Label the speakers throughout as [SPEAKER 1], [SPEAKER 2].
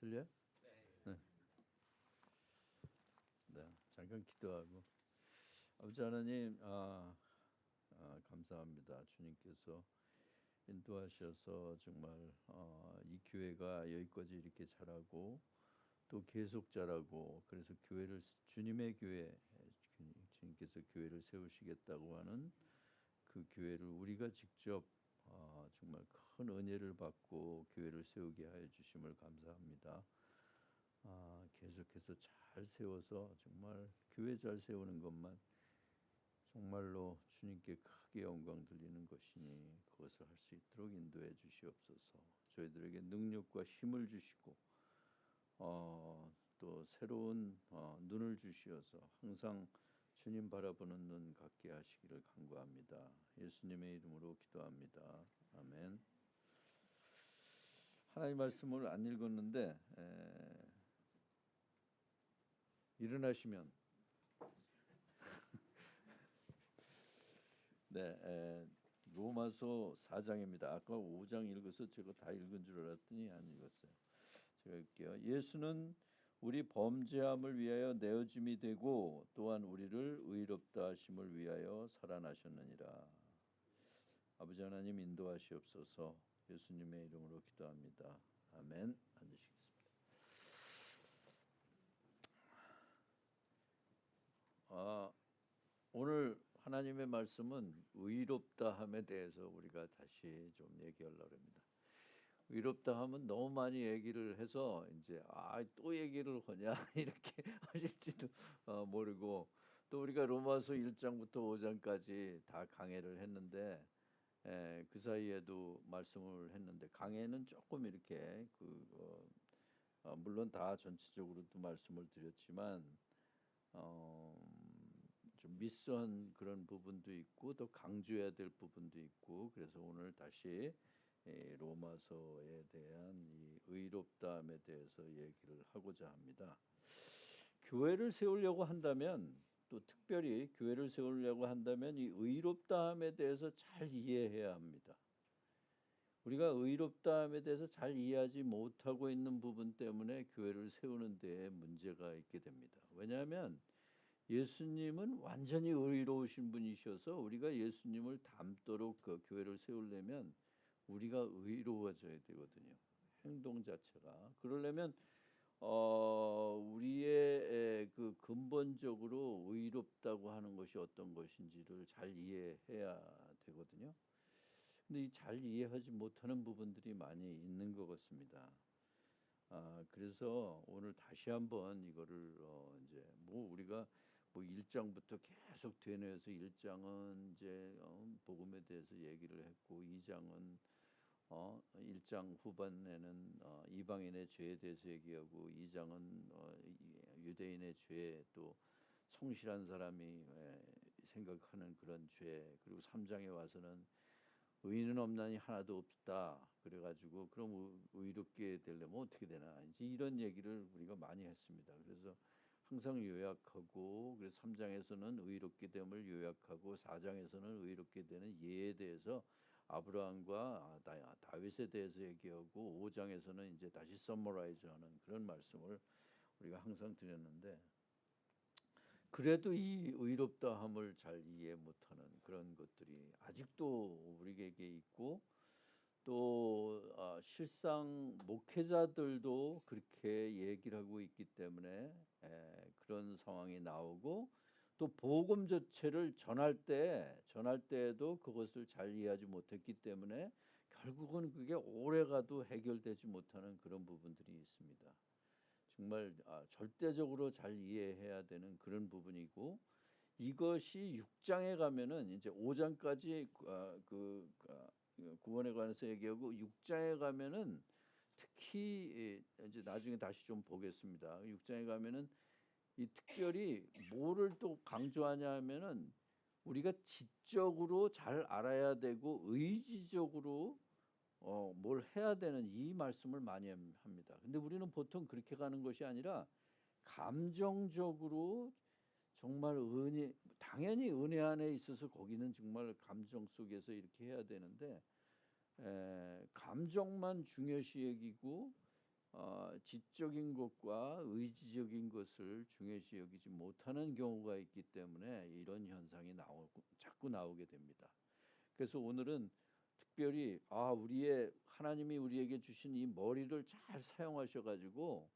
[SPEAKER 1] 들려요? 네. 네. 잠깐 기도하고. 아버지 하나님, 감사합니다. 주님께서 인도하셔서 정말 이 교회가 여기까지 이렇게 자라고 또 계속 자라고, 그래서 교회를 주님의 교회, 주님께서 교회를 세우시겠다고 하는 그 교회를 우리가 직접 정말 큰 은혜를 받고 교회를 세우게 하여 주심을 감사합니다. 계속해서 잘 세워서 정말 교회 잘 세우는 것만 정말로 주님께 크게 영광 돌리는 것이니 그것을 할 수 있도록 인도해 주시옵소서. 저희들에게 능력과 힘을 주시고 또 새로운 눈을 주시어서 항상 주님 바라보는 눈 갖게 하시기를 간구합니다. 예수님의 이름으로 기도합니다. 아멘. 하나님 말씀을 안 읽었는데 일어나시면 네, 로마서 4장입니다. 아까 5장 읽어서 제가 다 읽은 줄 알았더니 안 읽었어요. 제가 읽게요. 예수는 우리 범죄함을 위하여 내어짐이 되고 또한 우리를 의롭다 하심을 위하여 살아나셨느니라. 아버지 하나님 인도하시옵소서. 예수님의 이름으로 기도합니다. 아멘. 앉으시겠습니다. 오늘 하나님의 말씀은 의롭다함에 대해서 우리가 다시 좀 얘기하려고 합니다. 의롭다함은 너무 많이 얘기를 해서 이제 또 얘기를 하냐 이렇게 하실지도 모르고, 또 우리가 로마서 1장부터 5장까지 다 강해를 했는데 그 사이에도 말씀을 했는데 강해는 조금 이렇게 물론 다 전체적으로도 말씀을 드렸지만 좀 미스한 그런 부분도 있고 또 강조해야 될 부분도 있고, 그래서 오늘 다시 로마서에 대한 이 의롭다함에 대해서 얘기를 하고자 합니다. 교회를 세우려고 한다면, 또 특별히 교회를 세우려고 한다면 이 의롭다함에 대해서 잘 이해해야 합니다. 우리가 의롭다함에 대해서 잘 이해하지 못하고 있는 부분 때문에 교회를 세우는 데에 문제가 있게 됩니다. 왜냐하면 예수님은 완전히 의로우신 분이셔서 우리가 예수님을 닮도록 그 교회를 세우려면 우리가 의로워져야 되거든요. 행동 자체가. 그러려면 우리의 그 근본적으로 의롭다고 하는 것이 어떤 것인지를 잘 이해해야 되거든요. 근데 이 잘 이해하지 못하는 부분들이 많이 있는 것 같습니다. 그래서 오늘 다시 한번 이거를 이제 우리가 1장부터 계속 되뇌어서 1장은 이제 복음에 대해서 얘기를 했고, 2장은 1장 후반에는 이방인의 죄에 대해서 얘기하고, 2장은 유대인의 죄, 또 성실한 사람이 생각하는 그런 죄, 그리고 3장에 와서는 의인은 없나니 하나도 없다. 그래가지고 그럼 의롭게 되려면 어떻게 되나, 이제 이런 얘기를 우리가 많이 했습니다. 그래서 항상 요약하고, 그래서 3장에서는 의롭게 됨을 요약하고 4장에서는 의롭게 되는 예에 대해서 아브라함과 다윗에 대해서 얘기하고, 5장에서는 이제 다시 서머라이즈하는 그런 말씀을 우리가 항상 드렸는데, 그래도 이 의롭다함을 잘 이해 못하는 그런 것들이 아직도 우리에게 있고, 또 실상 목회자들도 그렇게 얘기를 하고 있기 때문에 그런 상황이 나오고, 또 복음 자체를 전할 때에도 그것을 잘 이해하지 못했기 때문에 결국은 그게 오래가도 해결되지 못하는 그런 부분들이 있습니다. 정말 절대적으로 잘 이해해야 되는 그런 부분이고, 이것이 6장에 가면은 이제 5장까지 구원에 관해서 얘기하고, 6장에 가면은 특히 이제 나중에 다시 좀 보겠습니다. 6장에 가면은 이 특별히 뭐를 또 강조하냐 하면은 우리가 지적으로 잘 알아야 되고 의지적으로 뭘 해야 되는 이 말씀을 많이 합니다. 근데 우리는 보통 그렇게 가는 것이 아니라 감정적으로 정말 당연히 은혜 안에 있어서 거기는 정말 감정 속에서 이렇게 해야 되는데 감정만 중요시 여기고 지적인 것과 의지적인 것을 중요시 여기지 못하는 경우가 있기 때문에 이런 현상이 자꾸 나오게 됩니다. 그래서 오늘은 특별히 우리의 하나님이 우리에게 주신 이 머리를 잘 사용하셔 가지고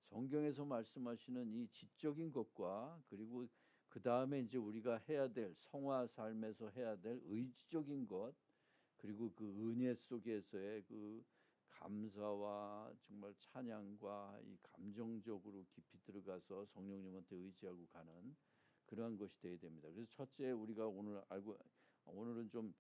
[SPEAKER 1] 성경에서 말씀하시는 이 지적인 것과 그리고 그 다음에 이제 우리가 해야 될 성화 삶에서 해야 될 의지적인 것 그리고 그 은혜 속에서의 그 감사와 정말 찬양과 이 감정적으로 깊이 들어가서 성령님한테 의지하고 가는 그러한 것이 되어야 됩니다. 그래서 첫째 우리가 오늘은 좀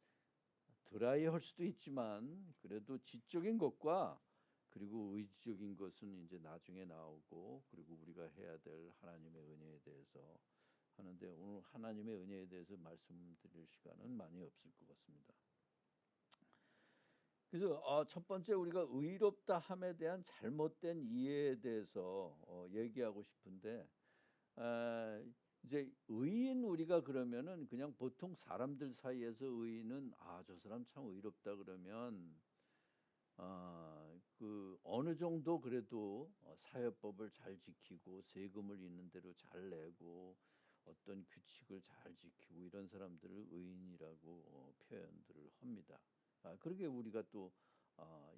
[SPEAKER 1] 드라이할 수도 있지만 그래도 지적인 것과 그리고 의지적인 것은 이제 나중에 나오고 그리고 우리가 해야 될 하나님의 은혜에 대해서 하는데 오늘 하나님의 은혜에 대해서 말씀드릴 시간은 많이 없을 것 같습니다. 그래서 첫 번째 우리가 의롭다함에 대한 잘못된 이해에 대해서 얘기하고 싶은데 이제 의인 우리가 그러면은 그냥 보통 사람들 사이에서 의인은 저 사람 참 의롭다 그러면 그 어느 정도 그래도 사회법을 잘 지키고 세금을 있는 대로 잘 내고 어떤 규칙을 잘 지키고 이런 사람들을 의인이라고 표현들을 합니다. 그렇게 우리가 또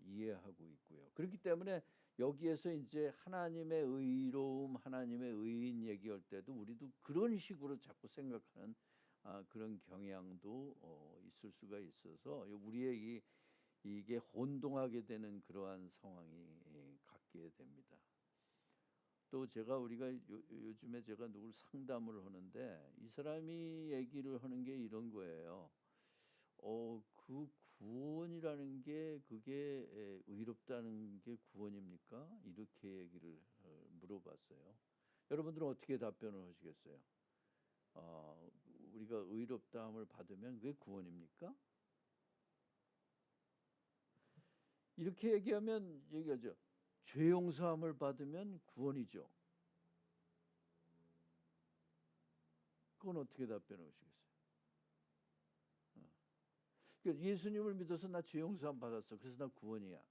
[SPEAKER 1] 이해하고 있고요. 그렇기 때문에 여기에서 이제 하나님의 의로움, 하나님의 의인 얘기할 때도 우리도 그런 식으로 자꾸 생각하는 그런 경향도 있을 수가 있어서 우리의 이게 혼동하게 되는 그러한 상황이 갖게 됩니다. 또 우리가 요즘에 제가 누굴 상담을 하는데 이 사람이 얘기를 하는 게 이런 거예요. 그 구원이라는 게 그게 의롭다는 게 구원입니까? 이렇게 얘기를 물어봤어요. 여러분들은 어떻게 답변을 하시겠어요? 우리가 의롭다함을 받으면 그게 구원입니까? 이렇게 얘기하죠. 죄 용서함을 받으면 구원이죠. 그건 어떻게 답변을 하시겠어요? 그러니까 예수님을 믿어서 나 죄 용서함 받았어. 그래서 나 구원이야.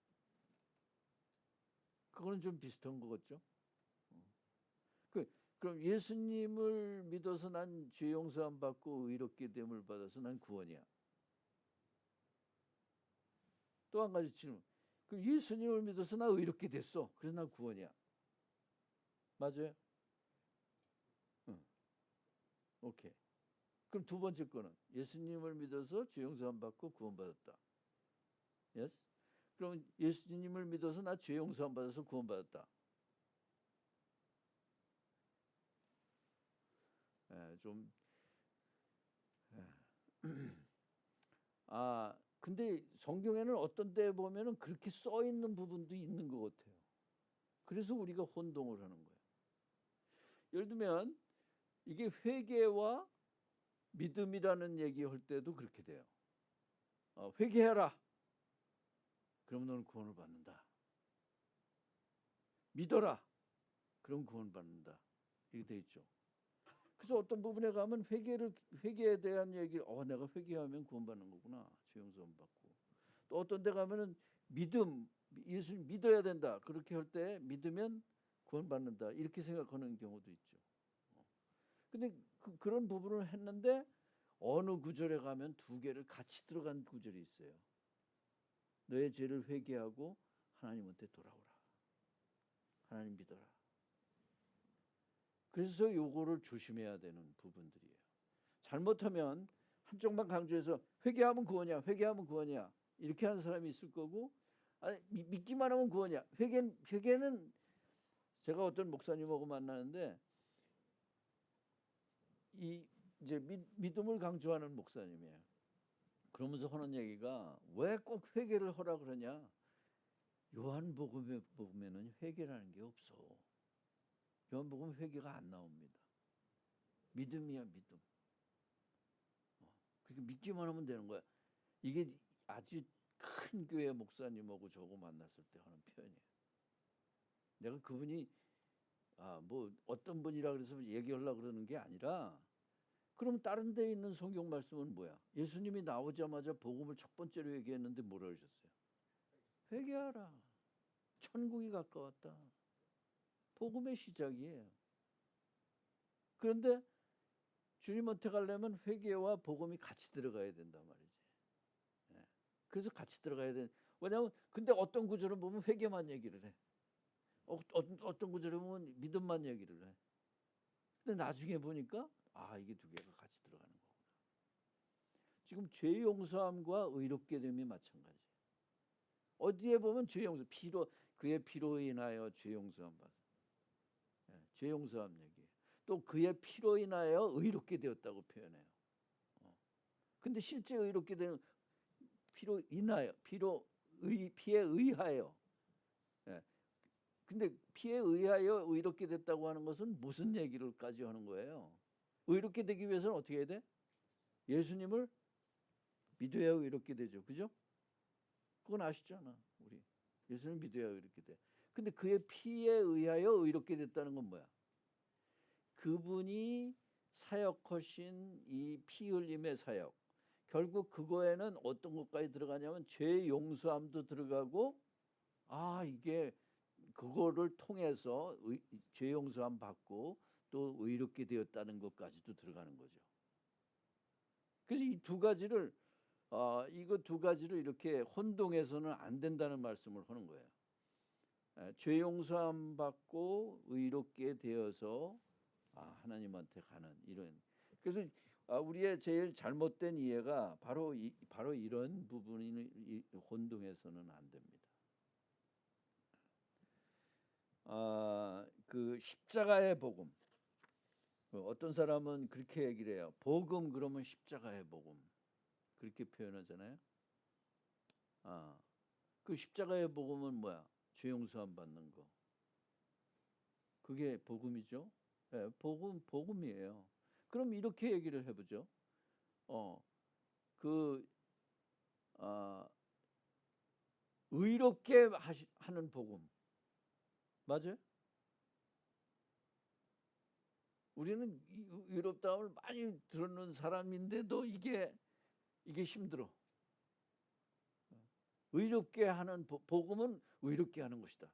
[SPEAKER 1] 그거는 좀 비슷한 것 같죠? 그럼 예수님을 믿어서 난 죄 용서함 받고 의롭게 됨을 받아서 난 구원이야. 또 한 가지 질문. 그럼 예수님을 믿어서 나 의롭게 됐어. 그래서 난 구원이야. 맞아요? 응. 오케이. 그럼 두 번째 거는 예수님을 믿어서 죄 용서함 받고 구원받았다. Yes? 그럼 예수님을 믿어서 나 죄 용서함 받아서 구원받았다. 좀 근데 성경에는 어떤 때 보면은 그렇게 써 있는 부분도 있는 것 같아요. 그래서 우리가 혼동을 하는 거예요. 예를 들면 이게 회개와 믿음이라는 얘기할 때도 그렇게 돼요. 회개해라. 그럼 너는 구원을 받는다. 믿어라. 그럼 구원 받는다. 이렇게 돼 있죠. 그래서 어떤 부분에 가면 회개에 대한 얘기를 내가 회개하면 구원받는 거구나. 죄 용서함 받고. 또 어떤 데 가면은 믿음, 예수님 믿어야 된다. 그렇게 할 때 믿으면 구원받는다. 이렇게 생각하는 경우도 있죠. 근데 그런 부분을 했는데 어느 구절에 가면 두 개를 같이 들어간 구절이 있어요. 너의 죄를 회개하고 하나님한테 돌아오라. 하나님 믿어라. 그래서 요거를 조심해야 되는 부분들이에요. 잘못하면 한쪽만 강조해서 회개하면 구원이야. 회개하면 구원이야. 이렇게 하는 사람이 있을 거고 믿기만 하면 구원이야. 회개는 제가 어떤 목사님하고 만나는데 이제 믿음을 강조하는 목사님이에요. 그러면서 하는 얘기가 왜 꼭 회개를 하라 그러냐? 요한복음에 보면은 회개라는 게 없어. 요한복음 회개가 안 나옵니다. 믿음이야 믿음. 그러니까 믿기만 하면 되는 거야. 이게 아주 큰 교회 목사님하고 저거 만났을 때 하는 표현이에요. 내가 그분이 뭐 어떤 분이라 그래서 얘기하려고 그러는 게 아니라 그럼 다른 데 있는 성경 말씀은 뭐야? 예수님이 나오자마자 복음을 첫 번째로 얘기했는데 뭐라 그러셨어요? 회개하라. 천국이 가까웠다. 복음의 시작이에요. 그런데 주님한테 가려면 회개와 복음이 같이 들어가야 된단 말이지. 예. 그래서 같이 들어가야 돼. 왜냐하면 근데 어떤 구절을 보면 회개만 얘기를 해. 어떤 구절을 보면 믿음만 얘기를 해. 근데 나중에 보니까 이게 두 개가 같이 들어가는 거구나. 지금 죄 용서함과 의롭게 됨이 마찬가지. 어디에 보면 죄 용서, 그의 피로 인하여 죄 용서함 받. 죄 용서함 얘기예요. 또 그의 피로 인하여 의롭게 되었다고 표현해요. 근데 실제 의롭게 되는 피로 인하여, 피에 의하여. 예. 근데 피에 의하여 의롭게 됐다고 하는 것은 무슨 얘기를까지 하는 거예요? 의롭게 되기 위해서는 어떻게 해야 돼? 예수님을 믿어야 의롭게 되죠. 그죠? 그건 아시잖아. 우리 예수님을 믿어야 의롭게 돼. 근데 그의 피에 의하여 의롭게 됐다는 건 뭐야? 그분이 사역하신 이 피 흘림의 사역, 결국 그거에는 어떤 것까지 들어가냐면 죄 용서함도 들어가고, 이게 그거를 통해서 죄 용서함 받고 또 의롭게 되었다는 것까지도 들어가는 거죠. 그래서 이 두 가지를 이거 두 가지를 이렇게 혼동해서는 안 된다는 말씀을 하는 거예요. 죄 용서함 받고 의롭게 되어서 하나님한테 가는 이런. 그래서 우리의 제일 잘못된 이해가 바로 이런 부분이 혼동해서는 안 됩니다. 그 십자가의 복음. 어떤 사람은 그렇게 얘기를 해요. 복음 그러면 십자가의 복음. 그렇게 표현하잖아요. 그 십자가의 복음은 뭐야? 죄 용서함 받는 거. 그게 복음이죠. 네, 복음이에요. 그럼 이렇게 얘기를 해보죠. 의롭게 하는 복음. 맞아요? 우리는 의롭다함을 많이 들었는 사람인데도 이게 힘들어. 의롭게 하는 복음은 의롭게 하는 것이다.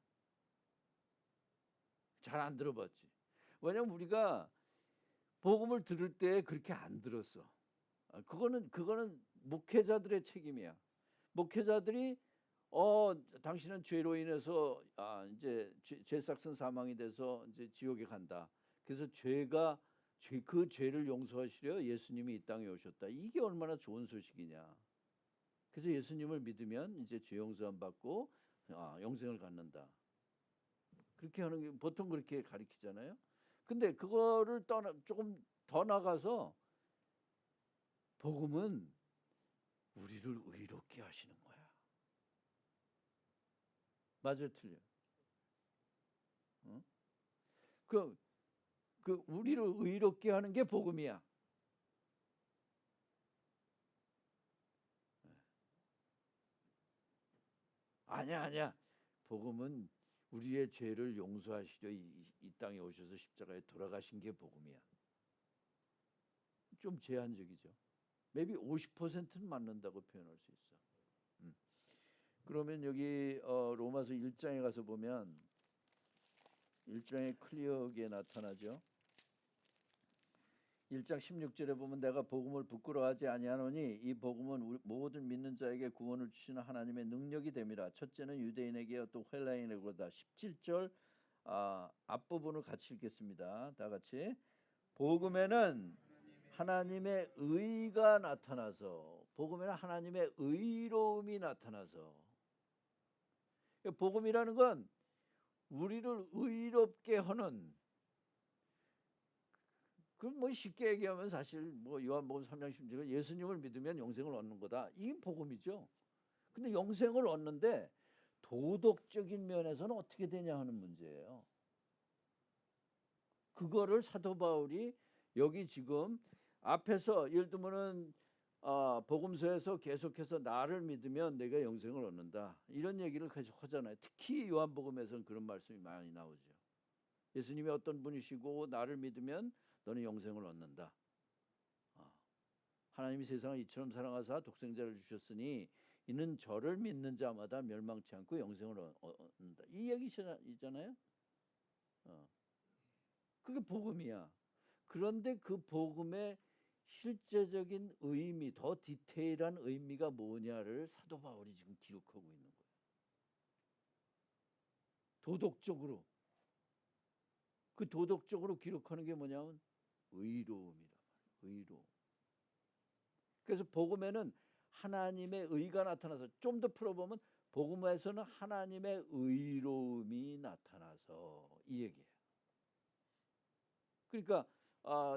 [SPEAKER 1] 잘 안 들어봤지. 왜냐면 우리가 복음을 들을 때 그렇게 안 들었어. 그거는 목회자들의 책임이야. 목회자들이 당신은 죄로 인해서 이제 죄싹슨 사망이 돼서 이제 지옥에 간다. 그래서 그 죄를 용서하시려 예수님이 이 땅에 오셨다. 이게 얼마나 좋은 소식이냐. 그래서 예수님을 믿으면 이제 죄 용서함 받고 영생을 갖는다. 그렇게 하는 게 보통 그렇게 가르치잖아요. 근데 그거를 조금 더 나가서 복음은 우리를 의롭게 하시는 거야. 맞아요, 틀려? 그 우리를 의롭게 하는 게 복음이야. 아니야. 복음은 우리의 죄를 용서하시려 이 땅에 오셔서 십자가에 돌아가신 게 복음이야. 좀 제한적이죠. maybe 50%는 맞는다고 표현할 수 있어. 그러면 여기 로마서 1장에 가서 보면 1장에 클리어하게 나타나죠. 1장 16절에 보면 내가 복음을 부끄러워하지 아니하노니 이 복음은 모든 믿는 자에게 구원을 주시는 하나님의 능력이 됨이라. 첫째는 유대인에게 또 헬라인에게로다. 17절 앞부분을 같이 읽겠습니다. 다 같이. 복음에는 하나님의 의가 나타나서, 복음에는 하나님의 의로움이 나타나서. 복음이라는 건 우리를 의롭게 하는, 그럼 뭐 쉽게 얘기하면 사실 뭐 요한복음 3장 10절에 예수님을 믿으면 영생을 얻는 거다. 이게 복음이죠. 근데 영생을 얻는데 도덕적인 면에서는 어떻게 되냐 하는 문제예요. 그거를 사도 바울이 여기 지금 앞에서 예를 들면은 복음서에서 계속해서 나를 믿으면 내가 영생을 얻는다. 이런 얘기를 계속 하잖아요. 특히 요한복음에서는 그런 말씀이 많이 나오죠. 예수님이 어떤 분이시고 나를 믿으면 너는 영생을 얻는다. 하나님이 세상을 이처럼 사랑하사 독생자를 주셨으니 이는 저를 믿는 자마다 멸망치 않고 영생을 얻는다. 이 얘기잖아요. 그게 복음이야. 그런데 그 복음의 실제적인 의미, 더 디테일한 의미가 뭐냐를 사도 바울이 지금 기록하고 있는 거예요. 도덕적으로. 그 도덕적으로 기록하는 게 뭐냐면 의로움이란 말이에요. 의로움. 그래서 복음에는 하나님의 의가 나타나서, 좀 더 풀어보면 복음에서는 하나님의 의로움이 나타나서, 이 얘기예요. 그러니까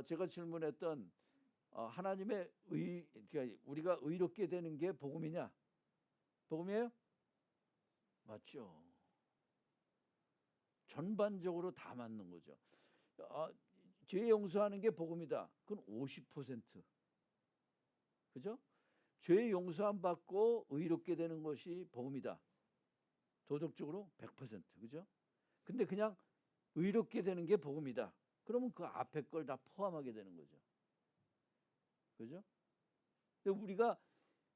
[SPEAKER 1] 제가 질문했던 하나님의 그러니까 우리가 의롭게 되는 게 복음이냐? 복음이에요? 맞죠. 전반적으로 다 맞는 거죠. 죄 용서하는 게 복음이다. 그건 50%. 그죠? 죄 용서함 받고 의롭게 되는 것이 복음이다. 도덕적으로 100%. 그죠? 근데 그냥 의롭게 되는 게 복음이다. 그러면 그 앞에 걸 다 포함하게 되는 거죠. 그죠? 근데 우리가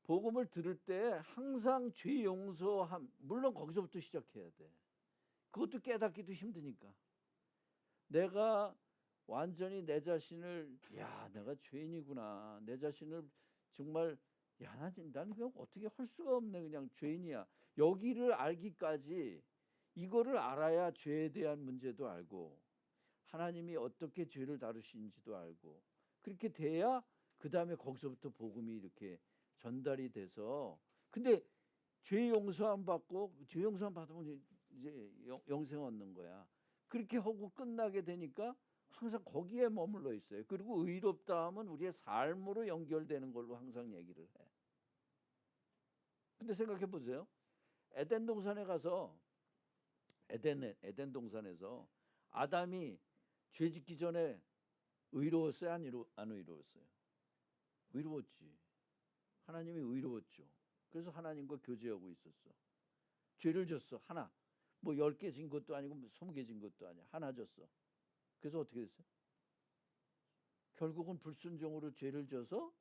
[SPEAKER 1] 복음을 들을 때 항상 죄 용서함, 물론 거기서부터 시작해야 돼. 그것도 깨닫기도 힘드니까. 내가 완전히 내 자신을, 야, 내가 죄인이구나. 내 자신을 정말, 야, 난 그냥 어떻게 할 수가 없네. 그냥 죄인이야. 여기를 알기까지 이거를 알아야 죄에 대한 문제도 알고 하나님이 어떻게 죄를 다루시는지도 알고, 그렇게 돼야 그 다음에 거기서부터 복음이 이렇게 전달이 돼서. 근데 죄 용서함 받고, 죄 용서함 받으면 이제 영생 얻는 거야. 그렇게 하고 끝나게 되니까 항상 거기에 머물러 있어요. 그리고 의롭다 하면 우리의 삶으로 연결되는 걸로 항상 얘기를 해. 근데 생각해 보세요. 에덴 동산에 가서, 에덴 동산에서 아담이 죄 짓기 전에 의로웠어요? 안 의로웠어요? 의로웠지. 하나님이 의로웠죠. 그래서 하나님과 교제하고 있었어. 죄를 졌어. 하나. 뭐 10개 진 것도 아니고 20개 진 것도 아니야. 하나 졌어. 그래서 어떻게 됐어요? 결국은 불순종으로 죄를 져서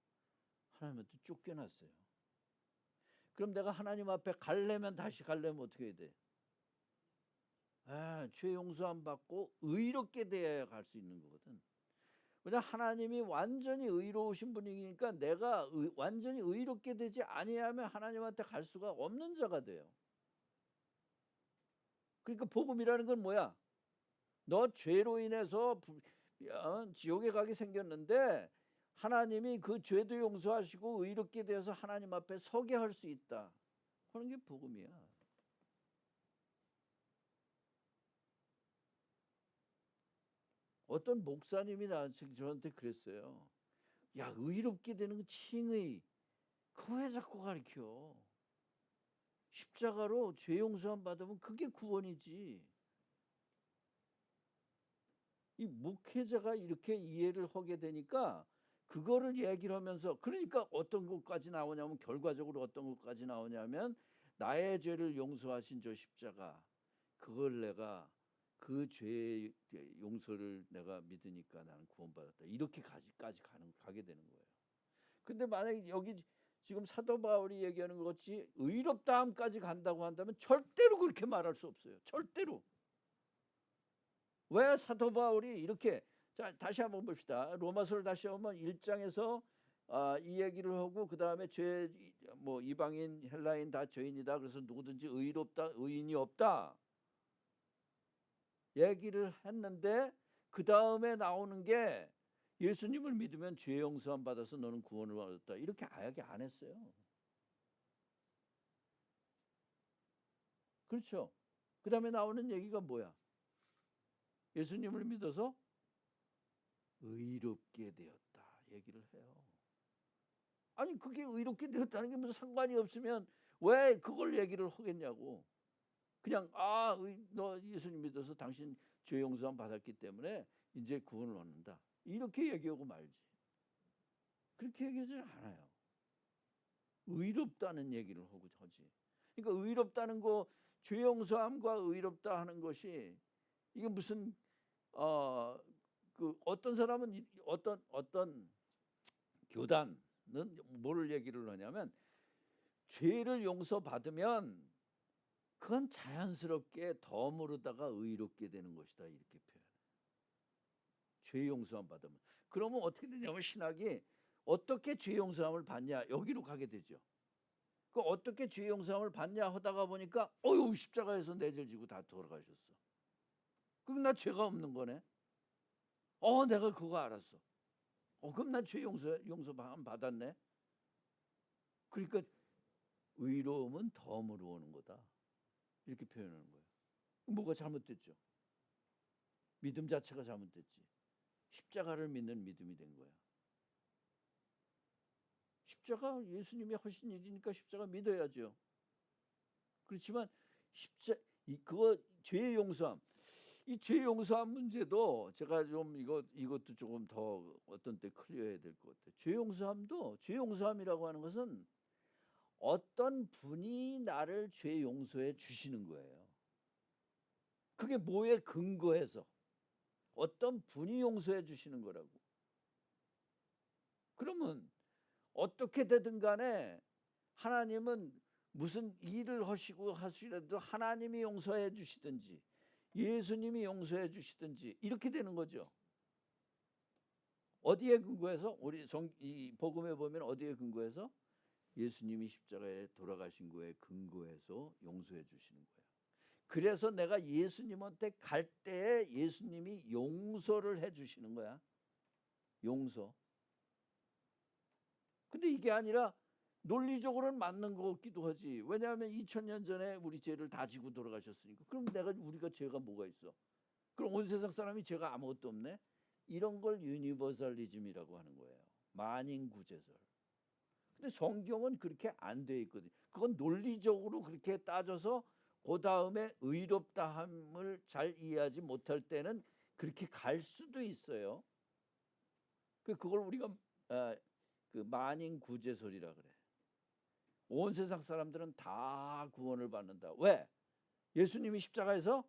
[SPEAKER 1] 하나님한테 쫓겨났어요. 그럼 내가 하나님 앞에 가려면, 다시 가려면 어떻게 해야 돼? 죄 용서 안 받고 의롭게 돼야 갈 수 있는 거거든. 왜냐, 하나님이 완전히 의로우신 분이니까 내가 완전히 의롭게 되지 아니하면 하나님한테 갈 수가 없는 자가 돼요. 그러니까 복음이라는 건 뭐야? 너 죄로 인해서 지옥에 가게 생겼는데 하나님이 그 죄도 용서하시고 의롭게 되어서 하나님 앞에 서게 할 수 있다 하는 게 복음이야. 어떤 목사님이 저한테 그랬어요. 야, 의롭게 되는 건 칭의. 그거 왜 자꾸 가르쳐? 십자가로 죄 용서함 받으면 그게 구원이지. 이 목회자가 이렇게 이해를 하게 되니까 그거를 얘기를 하면서, 그러니까 어떤 것까지 나오냐면, 결과적으로 어떤 것까지 나오냐면, 나의 죄를 용서하신 저 십자가, 그걸 내가, 그 죄의 용서를 내가 믿으니까 나는 구원받았다. 이렇게까지 가게 되는 거예요. 근데 만약에 여기 지금 사도 바울이 얘기하는 것 같이 의롭다함까지 간다고 한다면 절대로 그렇게 말할 수 없어요. 절대로. 왜 사도 바울이 이렇게, 자, 다시 한번 봅시다. 로마서를 다시 오면 1장에서 이 얘기를 하고, 그 다음에 뭐 이방인 헬라인 다 죄인이다. 그래서 누구든지 의롭다, 의인이 없다 얘기를 했는데, 그 다음에 나오는 게 예수님을 믿으면 죄 용서함 받아서 너는 구원을 얻었다. 이렇게 이야기 안 했어요. 그렇죠? 그 다음에 나오는 얘기가 뭐야? 예수님을 믿어서 의롭게 되었다 얘기를 해요. 아니, 그게 의롭게 되었다는 게 무슨 상관이 없으면 왜 그걸 얘기를 하겠냐고. 그냥 너 예수님 믿어서 당신 죄 용서함 받았기 때문에 이제 구원을 얻는다 이렇게 얘기하고 말지. 그렇게 얘기하지 않아요. 의롭다는 얘기를 하지. 그러니까 의롭다는 거, 죄 용서함과 의롭다 하는 것이, 이게 무슨 그 어떤 사람은 어떤 교단은 뭐를 얘기를 하냐면, 죄를 용서받으면 그건 자연스럽게 덤으로다가 의롭게 되는 것이다 이렇게 표현해요. 죄 용서함 받으면. 그러면 어떻게 되냐면 신학이 어떻게 죄 용서함을 받냐 여기로 가게 되죠. 그 어떻게 죄 용서함을 받냐 하다가 보니까 어유 십자가에서 내 죄를 지고 다 돌아가셨어. 그럼 나 죄가 없는 거네. 내가 그거 알았어. 그럼 난 죄 용서 받았네. 그러니까 의로움은 덤으로 오는 거다. 이렇게 표현하는 거예요. 뭐가 잘못됐죠? 믿음 자체가 잘못됐지. 십자가를 믿는 믿음이 된 거야. 십자가 예수님이 하신 일이니까 십자가 믿어야죠. 그렇지만 그거 죄 용서함. 이 죄 용서함 문제도 제가 좀 이것도 조금 더 어떤 때 클리어해야 될 것 같아요. 죄 용서함이라고 하는 것은 어떤 분이 나를 죄 용서해 주시는 거예요. 그게 뭐에 근거해서 어떤 분이 용서해 주시는 거라고. 그러면 어떻게 되든 간에 하나님은 무슨 일을 하시더라도 하나님이 용서해 주시든지 예수님이 용서해 주시든지 이렇게 되는 거죠. 어디에 근거해서 이 복음에 보면 어디에 근거해서 예수님이 십자가에 돌아가신 거에 근거해서 용서해 주시는 거예요. 그래서 내가 예수님한테 갈 때에 예수님이 용서를 해 주시는 거야. 용서. 근데 이게 아니라 논리적으로는 맞는 것 같기도 하지. 왜냐하면 2000년 전에 우리 죄를 다 지고 돌아가셨으니까. 그럼 우리가 죄가 뭐가 있어? 그럼 온 세상 사람이 죄가 아무것도 없네? 이런 걸 유니버설리즘이라고 하는 거예요. 만인구제설. 근데 성경은 그렇게 안 돼 있거든요. 그건 논리적으로 그렇게 따져서 그 다음에 의롭다함을 잘 이해하지 못할 때는 그렇게 갈 수도 있어요. 그걸 우리가 그 만인구제설이라 그래. 온 세상 사람들은 다 구원을 받는다. 왜? 예수님이 십자가에서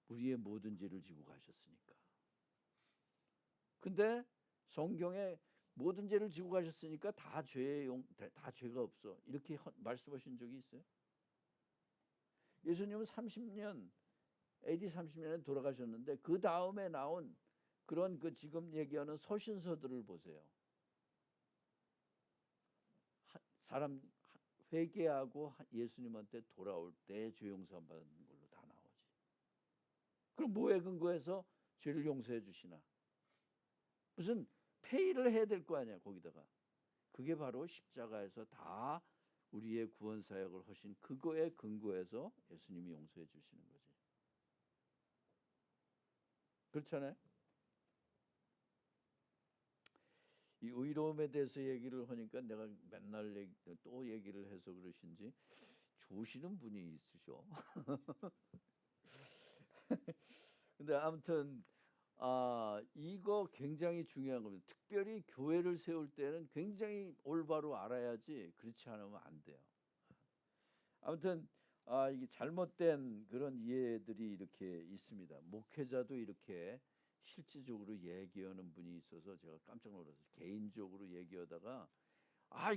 [SPEAKER 1] 우리의 모든 죄를 지고 가셨으니까. 근데 성경에 모든 죄를 지고 가셨으니까 다 죄가 없어. 이렇게 말씀하신 적이 있어요? 예수님은 30년 AD 30년에 돌아가셨는데 그 다음에 나온 그런 지금 얘기하는 서신서들을 보세요. 사람 회개하고 예수님한테 돌아올 때 죄 용서 받는 걸로 다 나오지. 그럼 뭐에 근거해서 죄를 용서해 주시나? 무슨 페이를 해야 될 거 아니야 거기다가. 그게 바로 십자가에서 다 우리의 구원 사역을 하신 그거에 근거해서 예수님이 용서해 주시는 거지. 그렇잖아요. 이 의로움에 대해서 얘기를 하니까 내가 맨날 또 얘기를 해서 그러신지 조시는 분이 있으셔. 근데 아무튼 이거 굉장히 중요한 겁니다. 특별히 교회를 세울 때는 굉장히 올바로 알아야지 그렇지 않으면 안 돼요. 아무튼 이게 잘못된 그런 이해들이 이렇게 있습니다. 목회자도 이렇게 실질적으로 얘기하는 분이 있어서 제가 깜짝 놀랐어요. 개인적으로 얘기하다가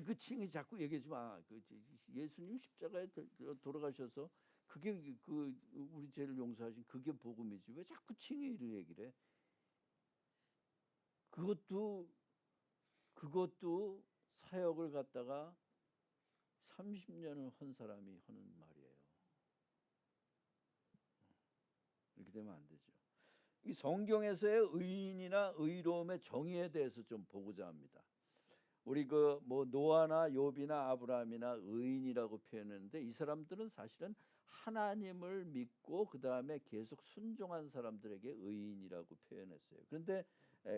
[SPEAKER 1] 그 칭의 자꾸 얘기하지 마. 예수님 십자가에 돌아가셔서 그게 우리 죄를 용서하신 그게 복음이지. 왜 자꾸 칭의를 얘기를 해? 그것도 사역을 갖다가 30년을 한 사람이 하는 말이에요. 이렇게 되면 안 되죠. 이 성경에서의 의인이나 의로움의 정의에 대해서 좀 보고자 합니다. 우리 노아나 욥이나 아브라함이나 의인이라고 표현했는데 이 사람들은 사실은 하나님을 믿고 그 다음에 계속 순종한 사람들에게 의인이라고 표현했어요. 그런데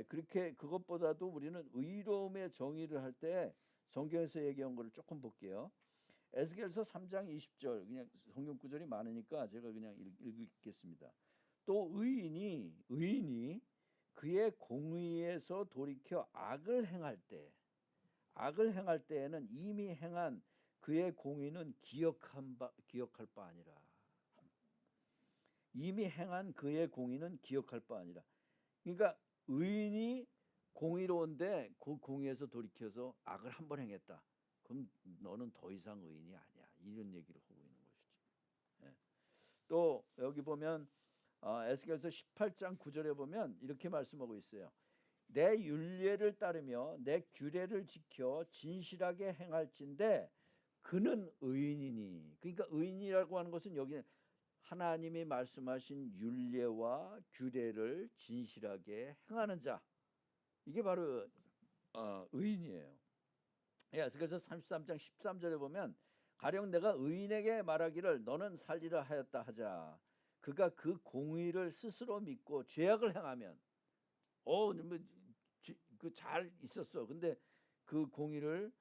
[SPEAKER 1] 그렇게 그것보다도 우리는 의로움의 정의를 할 때 성경에서 얘기한 거를 조금 볼게요. 에스겔서 3장 20절 그냥 성경 구절이 많으니까 제가 그냥 읽겠습니다. 또 의인이 그의 공의에서 돌이켜 악을 행할 때에는 이미 행한 그의 공의는 기억할 바 아니라. 이미 행한 그의 공의는 기억할 바 아니라. 그러니까 의인이 공의로운데 그 공의에서 돌이켜서 악을 한 번 행했다. 그럼 너는 더 이상 의인이 아니야. 이런 얘기를 하고 있는 것이죠. 예. 또 여기 보면 에스겔서 18장 9절에 보면 이렇게 말씀하고 있어요. 내 율례를 따르며 내 규례를 지켜 진실하게 행할진대 그는 의인이니. 그러니까 의인이라고 하는 것은 여기는 하나님이 말씀하신 율례와 규례를 진실하게 행하는 자, 이게 바로 의인이에요. 그래서 33장 13절에 보면 가령 내가 의인에게 말하기를 너는 살리라 하였다 하자 그가 그 공의를 스스로 믿고 죄악을 행하면 잘 있었어. 근데 그 공의를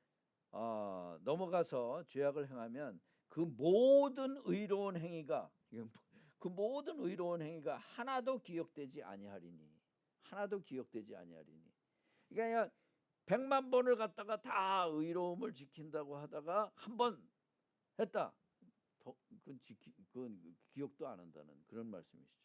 [SPEAKER 1] 넘어가서 죄악을 행하면 그 모든 의로운 행위가 하나도 기억되지 아니하리니. 하나도 기억되지 아니하리니. 그러니까 100만 번을 갖다가 다 의로움을 지킨다고 하다가 한 번 했다. 그건 기억도 안 한다는 그런 말씀이시죠.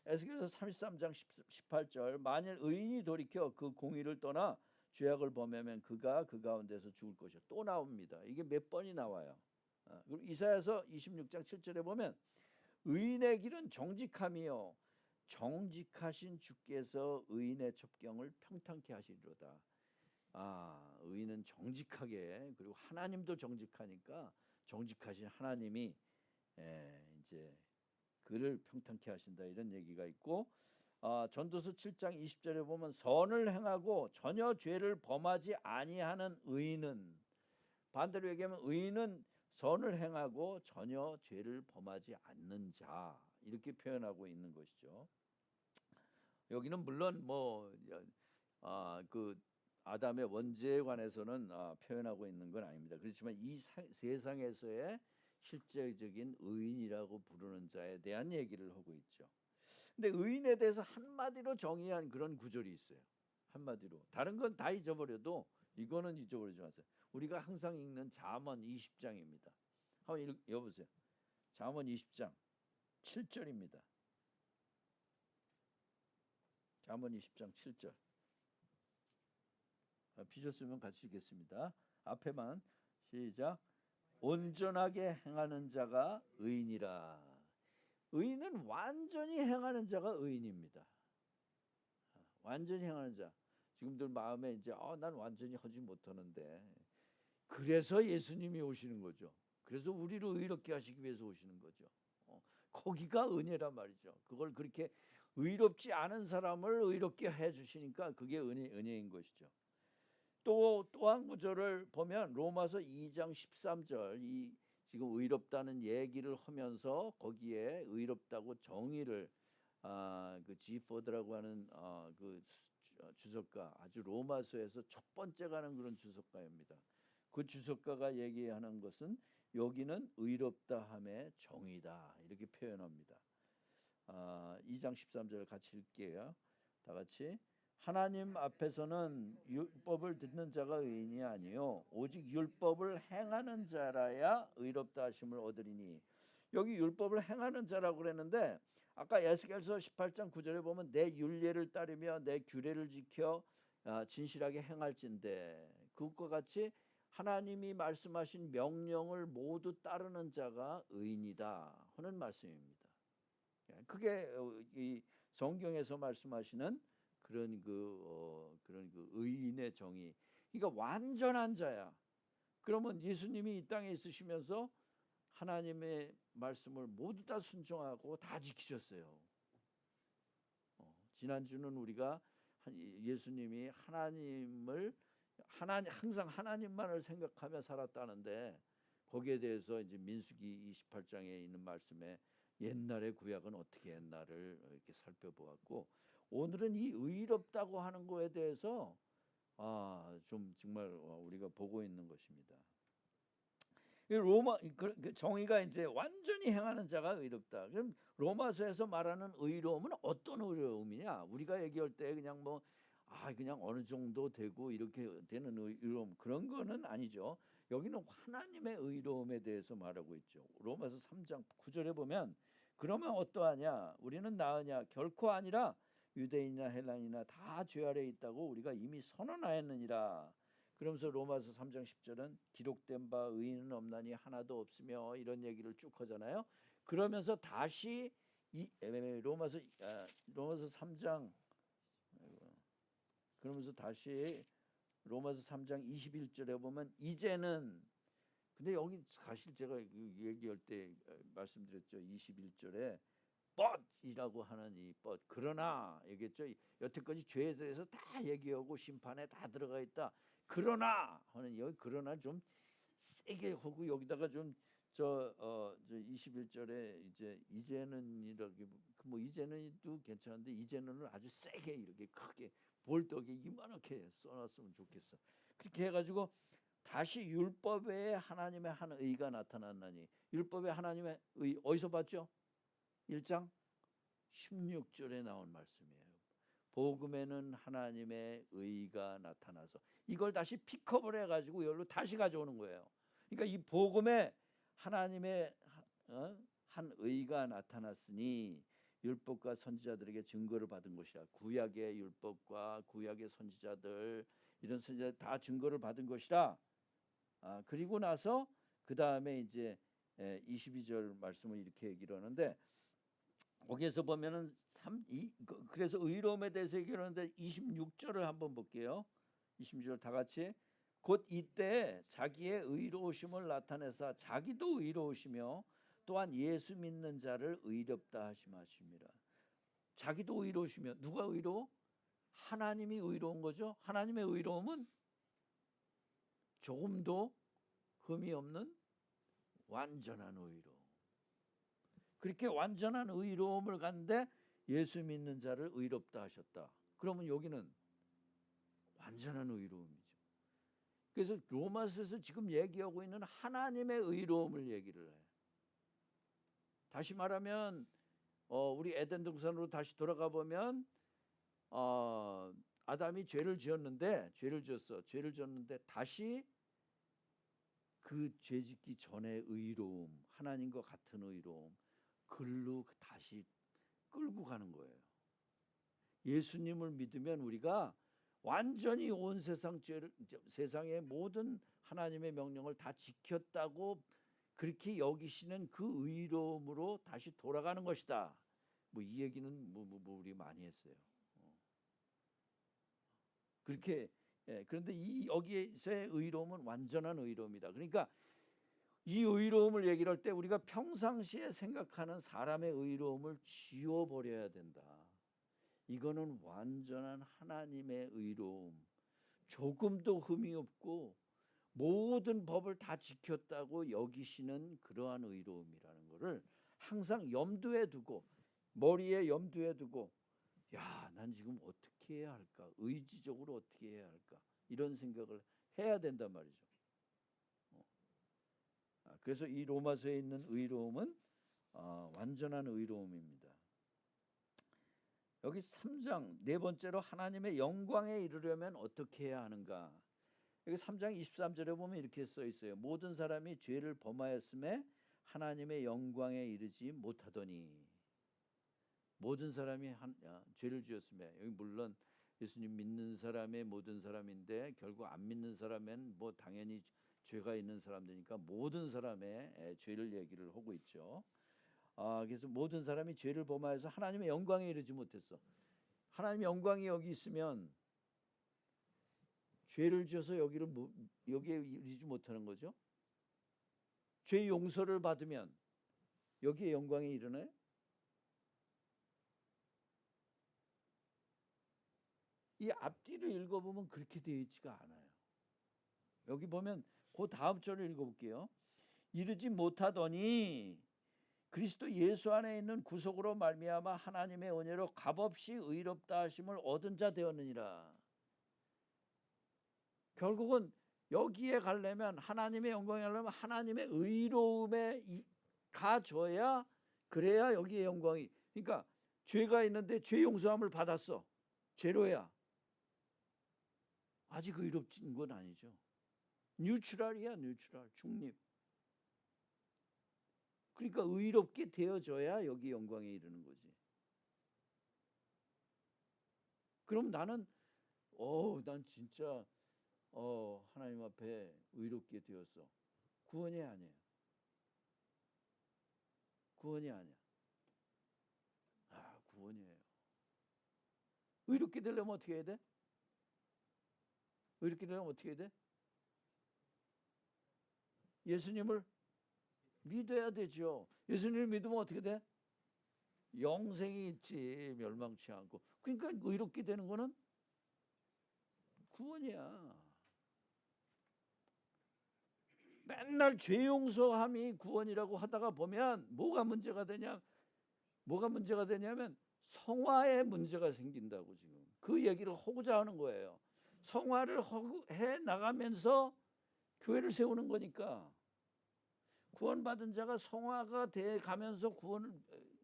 [SPEAKER 1] 에스겔서 33장 18절 만일 의인이 돌이켜 그 공의를 떠나 죄악을 범하면 그가 그 가운데서 죽을 것이요. 또 나옵니다. 이게 몇 번이 나와요. 그리고 이사야서 26장 7절에 보면 의인의 길은 정직함이요 정직하신 주께서 의인의 첩경을 평탄케 하시리로다. 의인은 정직하게 그리고 하나님도 정직하니까 정직하신 하나님이 이제 그를 평탄케 하신다 이런 얘기가 있고 전도서 7장 20절에 보면 선을 행하고 전혀 죄를 범하지 아니하는 의인은 반대로 얘기하면 의인은 선을 행하고 전혀 죄를 범하지 않는 자 이렇게 표현하고 있는 것이죠. 여기는 물론 그 아담의 원죄에 관해서는 표현하고 있는 건 아닙니다. 그렇지만 이 세상에서의 실제적인 의인이라고 부르는 자에 대한 얘기를 하고 있죠. 근데 의인에 대해서 한마디로 정의한 그런 구절이 있어요. 한마디로. 다른 건 다 잊어버려도 이거는 잊어버리지 마세요. 우리가 항상 읽는 잠언 20장입니다. 한번 읽어보세요. 잠언 20장 7절입니다. 잠언 20장 7절. 비셨으면 같이 읽겠습니다. 앞에만 시작. 온전하게 행하는 자가 의인이라. 의인은 완전히 행하는 자가 의인입니다. 완전히 행하는 자. 지금들 마음에 이제 난 완전히 하지 못하는데 그래서 예수님이 오시는 거죠. 그래서 우리를 의롭게 하시기 위해서 오시는 거죠. 거기가 은혜란 말이죠. 그걸 그렇게 의롭지 않은 사람을 의롭게 해주시니까 그게 은혜인 것이죠. 또 한 구절을 보면 로마서 2장 13절 이 지금 의롭다는 얘기를 하면서 거기에 의롭다고 정의를 그 지포드라고 하는 그 주석가 아주 로마서에서 첫 번째 가는 그런 주석가입니다. 그 주석가가 얘기하는 것은 여기는 의롭다함의 정의다 이렇게 표현합니다. 2장 13절 같이 읽게요. 다 같이. 하나님 앞에서는 율법을 듣는 자가 의인이 아니요 오직 율법을 행하는 자라야 의롭다 하심을 얻으리니. 여기 율법을 행하는 자라고 그랬는데 아까 에스겔서 18장 9절에 보면 내 율례를 따르며 내 규례를 지켜 진실하게 행할진대 그것과 같이 하나님이 말씀하신 명령을 모두 따르는 자가 의인이다 하는 말씀입니다. 그게 이 성경에서 말씀하시는 그런 그 의인의 정의. 그러니까 완전한 자야. 그러면 예수님이 이 땅에 있으시면서 하나님의 말씀을 모두 다 순종하고 다 지키셨어요. 지난주는 우리가 예수님이 항상 하나님만을 생각하며 살았다는데 거기에 대해서 이제 민수기 28장에 있는 말씀에 옛날의 구약은 어떻게 했나를 이렇게 살펴보았고 오늘은 이 의롭다고 하는 거에 대해서 좀 정말 우리가 보고 있는 것입니다. 로마 정의가 이제 완전히 행하는 자가 의롭다. 그럼 로마서에서 말하는 의로움은 어떤 의로움이냐? 우리가 얘기할 때 그냥 그냥 어느 정도 되고 이렇게 되는 의로움 그런 거는 아니죠. 여기는 하나님의 의로움에 대해서 말하고 있죠. 로마서 3장 9절에 보면 그러면 어떠하냐? 우리는 나으냐? 결코 아니라 유대인이나 헬라인이나 다 죄 아래에 있다고 우리가 이미 선언하였느니라. 그러면서 로마서 3장 10절은 기록된 바 의인은 없나니 하나도 없으며 이런 얘기를 쭉 하잖아요. 그러면서 다시 로마서 3장 그러면서 다시 로마서 3장 21절에 보면 이제는, 근데 여기 사실 제가 얘기할 때 말씀드렸죠. 21절에 뻗이라고 하는 이 뻗, 그러나 얘기했죠. 여태까지 죄에 대해서 다 얘기하고 심판에 다 들어가 있다. 그러나 하는, 여기 그러나 좀 세게 하고 여기다가 좀 저 21절에 이제는 이렇게 뭐 이제는도 괜찮은데 이제는을 아주 세게 이렇게 크게 볼떡이 이만하게 써놨으면 좋겠어. 그렇게 해가지고 다시 율법 외에 하나님의 한 의가 나타났나니, 율법에 하나님의 의 어디서 봤죠? 1장 16절에 나온 말씀이에요. 복음에는 하나님의 의가 나타나서, 이걸 다시 픽업을 해가지고 여기로 다시 가져오는 거예요. 그러니까 이 복음에 하나님의 한 의가 나타났으니 율법과 선지자들에게 증거를 받은 것이라. 구약의 율법과 구약의 선지자들, 이런 선지자들 다 증거를 받은 것이라. 그리고 나서 그 다음에 이제 22절 말씀을 이렇게 얘기를 하는데, 거기에서 보면은 그래서 의로움에 대해서 얘기하는데 26절을 한번 볼게요. 26절 다 같이. 곧 이때 자기의 의로우심을 나타내사 자기도 의로우시며 또한 예수 믿는 자를 의롭다 하심하십니다. 자기도 의로우시며, 누가 의로워? 하나님이 의로운 거죠. 하나님의 의로움은 조금도 흠이 없는 완전한 의로움. 그렇게 완전한 의로움을 갖는데 예수 믿는 자를 의롭다 하셨다. 그러면 여기는 완전한 의로움이죠. 그래서 로마서에서 지금 얘기하고 있는 하나님의 의로움을 얘기를 해요. 다시 말하면 우리 에덴 동산으로 다시 돌아가 보면 아담이 죄를 지었는데 죄를 지었는데 다시 그 죄짓기 전의 의로움, 하나님과 같은 의로움, 글로 다시 끌고 가는 거예요. 예수님을 믿으면 우리가 완전히 온 세상의 모든 하나님의 명령을 다 지켰다고 그렇게 여기시는 그 의로움으로 다시 돌아가는 것이다. 뭐 이 얘기는 뭐 우리 많이 했어요. 그렇게 그런데 이 여기에서의 의로움은 완전한 의로움이다. 그러니까 이 의로움을 얘기를 할 때 우리가 평상시에 생각하는 사람의 의로움을 지워버려야 된다. 이거는 완전한 하나님의 의로움, 조금도 흠이 없고 모든 법을 다 지켰다고 여기시는 그러한 의로움이라는 것을 항상 염두에 두고, 머리에 염두에 두고, 야, 난 지금 어떻게 해야 할까? 의지적으로 어떻게 해야 할까? 이런 생각을 해야 된단 말이죠. 그래서 이 로마서에 있는 의로움은 완전한 의로움입니다. 여기 3장 네 번째로 하나님의 영광에 이르려면 어떻게 해야 하는가? 여기 3장 23절에 보면 이렇게 써 있어요. 모든 사람이 죄를 범하였음에 하나님의 영광에 이르지 못하더니. 모든 사람이 죄를 지었음에, 여기 물론 예수님 믿는 사람의 모든 사람인데 결국 안 믿는 사람은 뭐 당연히 죄가 있는 사람들이니까 모든 사람의 죄를 얘기를 하고 있죠. 그래서 모든 사람이 죄를 범하여서 하나님의 영광에 이르지 못했어. 하나님의 영광이 여기 있으면 죄를 지어서 여기에 이르지 못하는 거죠. 죄 용서를 받으면 여기에 영광에 이르나요? 이 앞뒤를 읽어보면 그렇게 되어 있지가 않아요. 여기 보면 그 다음 절을 읽어볼게요. 이르지 못하더니 그리스도 예수 안에 있는 구속으로 말미암아 하나님의 은혜로 값없이 의롭다 하심을 얻은 자 되었느니라. 결국은 여기에 가려면, 하나님의 영광에 가려면 하나님의 의로움에 가져야, 그래야 여기에 영광이. 그러니까 죄가 있는데 죄 용서함을 받았어. 죄로야. 아직 의롭진 건 아니죠. 뉴트럴이야, 뉴트럴, 중립. 그러니까 의롭게 되어져야 여기 영광에 이르는 거지. 그럼 나는 난 진짜 하나님 앞에 의롭게 되었어. 구원이 아니에요. 구원이 아니야. 구원이에요. 의롭게 되려면 어떻게 해야 돼? 의롭게 되려면 어떻게 해야 돼? 예수님을 믿어야 되죠. 예수님을 믿으면 어떻게 돼? 영생이 있지, 멸망치 않고. 그러니까 의롭게 되는 거는 구원이야. 맨날 죄 용서함이 구원이라고 하다가 보면 뭐가 문제가 되냐면 성화에 문제가 생긴다고. 지금 그 얘기를 하고자 하는 거예요. 성화를 해 나가면서 교회를 세우는 거니까. 구원받은 자가 성화가 돼 가면서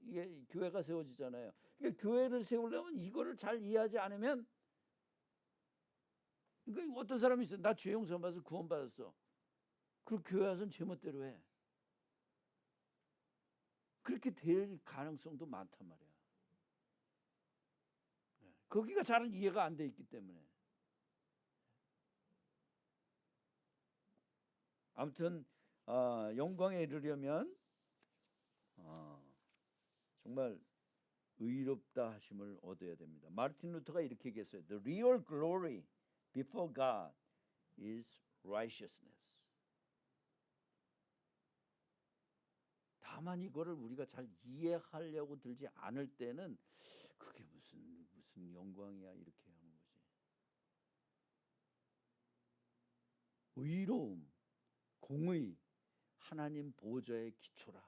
[SPEAKER 1] 이게 교회가 세워지잖아요. 그러니까 교회를 세우려면 이거를 잘 이해하지 않으면, 그러니까 어떤 사람이 있어. 나 죄 용서 받아서 구원받았어. 그리고 교회 와서는 제멋대로 해. 그렇게 될 가능성도 많단 말이야. 거기가 잘 이해가 안 돼 있기 때문에. 아무튼 영광에 이르려면 정말 의롭다 하심을 얻어야 됩니다. 마르틴 루터가 이렇게 얘기했어요. The real glory before God is righteousness. 다만 이거를 우리가 잘 이해하려고 들지 않을 때는 그게 무슨 영광이야 이렇게 하는 거지. 의로움, 공의, 하나님 보좌의 기초라.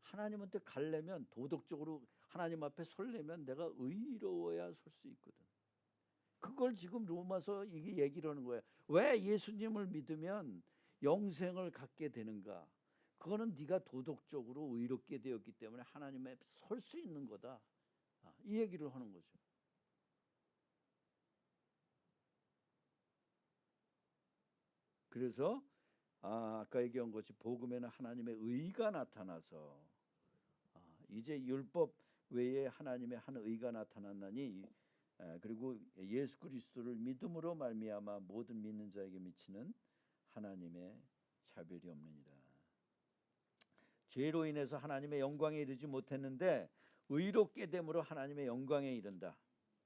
[SPEAKER 1] 하나님한테 가려면, 도덕적으로 하나님 앞에 설려면 내가 의로워야 설 수 있거든. 그걸 지금 로마서 이게 얘기를 하는 거예요. 왜 예수님을 믿으면 영생을 갖게 되는가? 그거는 네가 도덕적으로 의롭게 되었기 때문에 하나님 앞에 설 수 있는 거다. 이 얘기를 하는 거죠. 그래서 아까 얘기한 것이 복음에는 하나님의 의가 나타나서 이제 율법 외에 하나님의 한 의가 나타났나니 그리고 예수 그리스도를 믿음으로 말미암아 모든 믿는 자에게 미치는 하나님의 차별이 없느니라. 죄로 인해서 하나님의 영광에 이르지 못했는데 의롭게 됨으로 하나님의 영광에 이른다.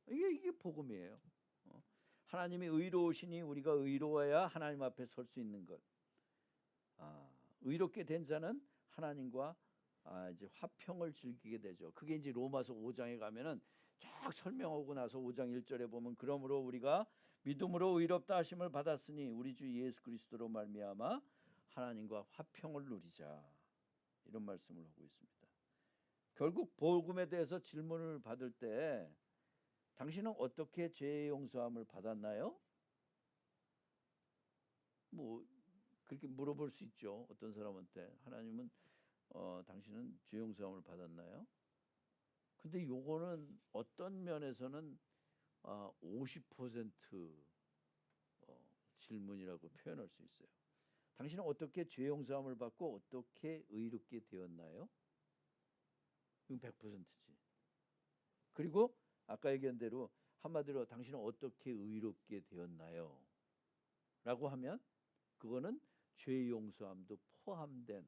[SPEAKER 1] 이게 복음이에요. 하나님이 의로우시니 우리가 의로워야 하나님 앞에 설 수 있는 것. 의롭게 된 자는 하나님과 이제 화평을 즐기게 되죠. 그게 이제 로마서 5장에 가면은 쫙 설명하고 나서 5장 1절에 보면 그러므로 우리가 믿음으로 의롭다 하심을 받았으니 우리 주 예수 그리스도로 말미암아 하나님과 화평을 누리자. 이런 말씀을 하고 있습니다. 결국 복음에 대해서 질문을 받을 때 당신은 어떻게 죄 용서함을 받았나요? 뭐 그렇게 물어볼 수 있죠. 어떤 사람한테 하나님은 당신은 죄 용서함을 받았나요? 근데 요거는 어떤 면에서는 50% 질문이라고 표현할 수 있어요. 당신은 어떻게 죄 용서함을 받고 어떻게 의롭게 되었나요? 이건 100%지. 그리고 아까 얘기한 대로 한마디로 당신은 어떻게 의롭게 되었나요? 라고 하면 그거는 죄 용서함도 포함된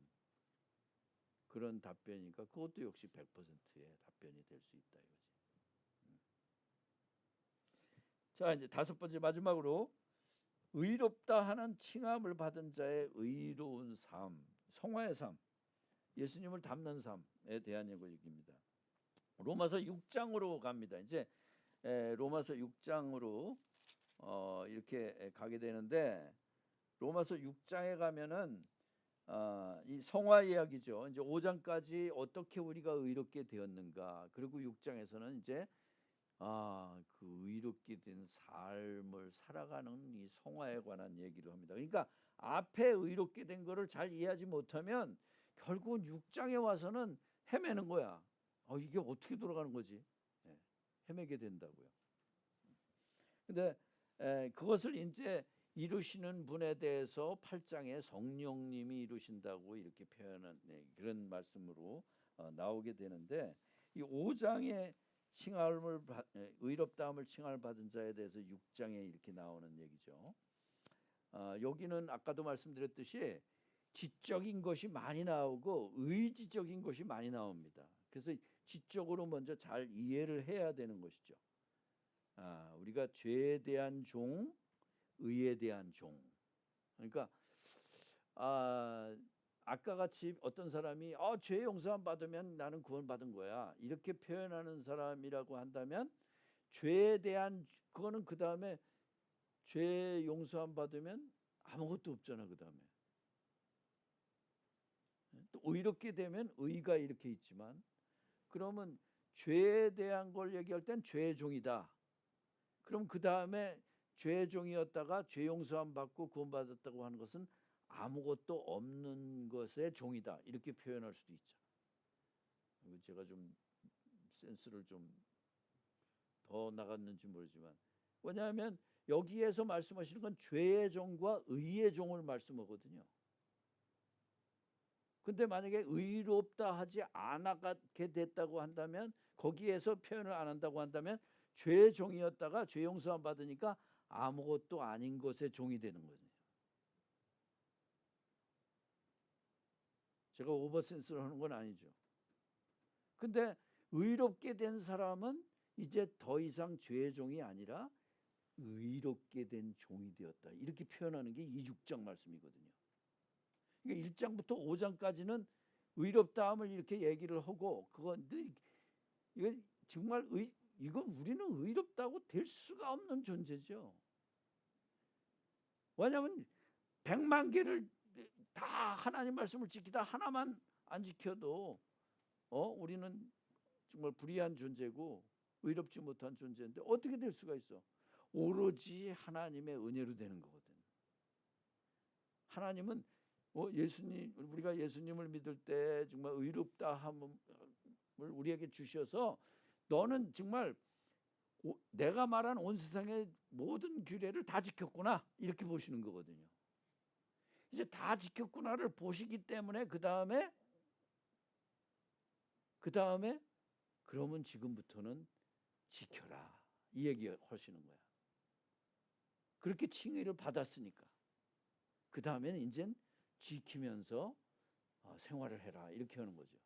[SPEAKER 1] 그런 답변이니까 그것도 역시 100%의 답변이 될 수 있다 이거지. 자, 이제 다섯 번째 마지막으로 의롭다 하는 칭함을 받은 자의 의로운 삶, 성화의 삶, 예수님을 닮는 삶에 대한 얘기입니다. 로마서 6장으로 갑니다. 이제 로마서 6장으로 이렇게 가게 되는데 로마서 6장에 가면은 이 성화 이야기죠. 이제 5장까지 어떻게 우리가 의롭게 되었는가. 그리고 6장에서는 이제 그 의롭게 된 삶을 살아가는 이 성화에 관한 얘기를 합니다. 그러니까 앞에 의롭게 된 거를 잘 이해하지 못하면 결국은 6장에 와서는 헤매는 거야. 이게 어떻게 돌아가는 거지? 헤매게 된다고요. 근데 그것을 이제 이루시는 분에 대해서 8장에 성령님이 이루신다고 이렇게 표현한 그런 말씀으로 나오게 되는데 이 5장에 의롭다함을 칭함을 받은 자에 대해서 6장에 이렇게 나오는 얘기죠. 여기는 아까도 말씀드렸듯이 지적인 것이 많이 나오고 의지적인 것이 많이 나옵니다. 그래서 지적으로 먼저 잘 이해를 해야 되는 것이죠. 우리가 죄에 대한 종, 의에 대한 종. 그러니까 아까 같이 어떤 사람이 죄 용서함 받으면 나는 구원받은 거야 이렇게 표현하는 사람이라고 한다면 죄에 대한 그거는 그 다음에 죄 용서함 받으면 아무것도 없잖아. 그 다음에 또 의롭게 되면 의가 이렇게 있지만 그러면 죄에 대한 걸 얘기할 땐 죄의 종이다. 그럼 그 다음에 죄의 종이었다가 죄 용서함 받고 구원받았다고 하는 것은 아무것도 없는 것의 종이다. 이렇게 표현할 수도 있죠. 제가 좀 센스를 좀 더 나갔는지 모르지만 왜냐하면 여기에서 말씀하시는 건 죄의 종과 의의 종을 말씀하거든요. 근데 만약에 의롭다 하지 않게 됐다고 한다면 거기에서 표현을 안 한다고 한다면 죄의 종이었다가 죄 용서함 받으니까 아무것도 아닌 것의 종이 되는 거죠. 제가 오버센스를 하는 건 아니죠. 근데 의롭게 된 사람은 이제 더 이상 죄의 종이 아니라 의롭게 된 종이 되었다. 이렇게 표현하는 게 이 6장 말씀이거든요. 그러니까 1장부터 5장까지는 의롭다함을 이렇게 얘기를 하고 그건 이거 정말 이건 우리는 의롭다고 될 수가 없는 존재죠. 왜냐하면 100만 개를 다 하나님 말씀을 지키다 하나만 안 지켜도 우리는 정말 불의한 존재고 의롭지 못한 존재인데 어떻게 될 수가 있어? 오로지 하나님의 은혜로 되는 거거든. 하나님은 예수님 우리가 예수님을 믿을 때 정말 의롭다함을 우리에게 주셔서 너는 정말 내가 말한 온 세상의 모든 규례를 다 지켰구나 이렇게 보시는 거거든요. 이제 다 지켰구나를 보시기 때문에 그 다음에 그러면 지금부터는 지켜라 이 얘기 하시는 거야. 그렇게 칭의를 받았으니까 그 다음에는 이젠 지키면서 생활을 해라 이렇게 하는 거죠.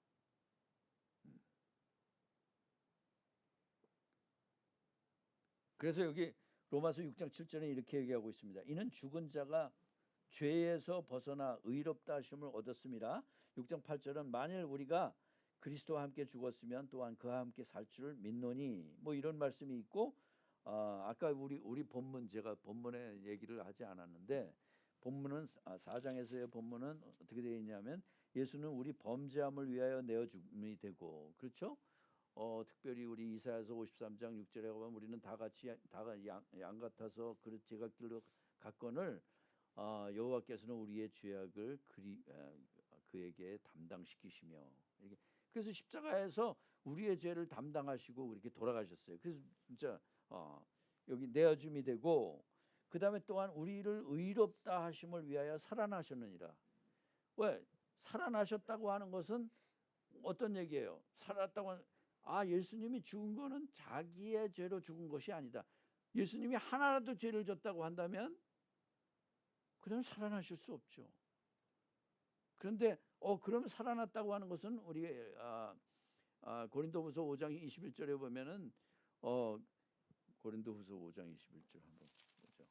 [SPEAKER 1] 그래서 여기 로마서 6장 7절에 이렇게 얘기하고 있습니다. 이는 죽은 자가 죄에서 벗어나 의롭다 하심을 얻었음이라. 6장 8절은 만일 우리가 그리스도와 함께 죽었으면 또한 그와 함께 살 줄을 믿노니 뭐 이런 말씀이 있고 아까 우리 본문 제가 본문에 얘기를 하지 않았는데 본문은 4장에서의 본문은 어떻게 되어 있냐면 예수는 우리 범죄함을 위하여 내어 죽음이 되고 그렇죠? 특별히 우리 이사야서 53장 6절에 보면 우리는 다 양 같아서 그릇 제각길로 갔거늘 여호와께서는 우리의 죄악을 그에게 담당시키시며 이렇게 그래서 십자가에서 우리의 죄를 담당하시고 이렇게 돌아가셨어요. 그래서 진짜 여기 내어줌이 되고 그 다음에 또한 우리를 의롭다 하심을 위하여 살아나셨느니라. 왜? 살아나셨다고 하는 것은 어떤 얘기예요? 살았다고 예수님이 죽은 거는 자기의 죄로 죽은 것이 아니다. 예수님이 하나라도 죄를 졌다고 한다면 그럼 살아나실 수 없죠. 그런데 그럼 살아났다고 하는 것은 우리 고린도후서 5장 21절에 보면은 고린도후서 5장 21절 한번 보죠.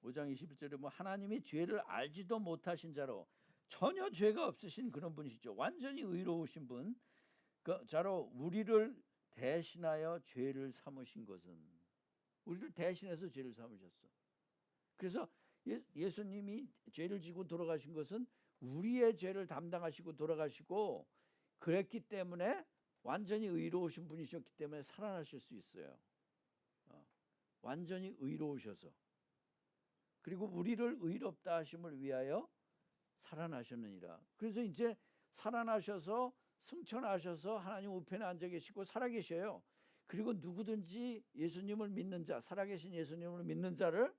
[SPEAKER 1] (5장 21절에) 뭐 하나님이 죄를 알지도 못하신 자로 전혀 죄가 없으신 그런 분이시죠. 완전히 의로우신 분. 그 자로 우리를 대신하여 죄를 삼으신 것은 우리를 대신해서 죄를 삼으셨어. 그래서 예수님이 죄를 지고 돌아가신 것은 우리의 죄를 담당하시고 돌아가시고 그랬기 때문에 완전히 의로우신 분이셨기 때문에 살아나실 수 있어요. 완전히 의로우셔서 그리고 우리를 의롭다 하심을 위하여 살아나셨느니라. 그래서 이제 살아나셔서 승천하셔서 하나님 우편에 앉아 계시고 살아계셔요. 그리고 누구든지 예수님을 믿는 자, 살아계신 예수님을 믿는 자를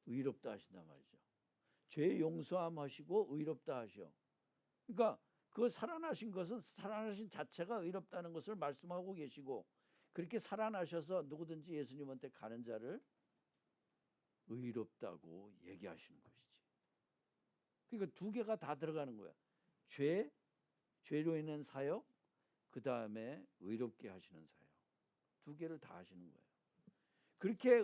[SPEAKER 1] 의롭다 하신단 말이죠. 죄 용서함 하시고 의롭다 하셔. 그러니까 그 살아나신 것은 살아나신 자체가 의롭다는 것을 말씀하고 계시고, 그렇게 살아나셔서 누구든지 예수님한테 가는 자를 의롭다고 얘기하시는 것이지. 그러니까 두 개가 다 들어가는 거야. 죄로 인한 사역, 그 다음에 의롭게 하시는 사역, 두 개를 다 하시는 거예요. 그렇게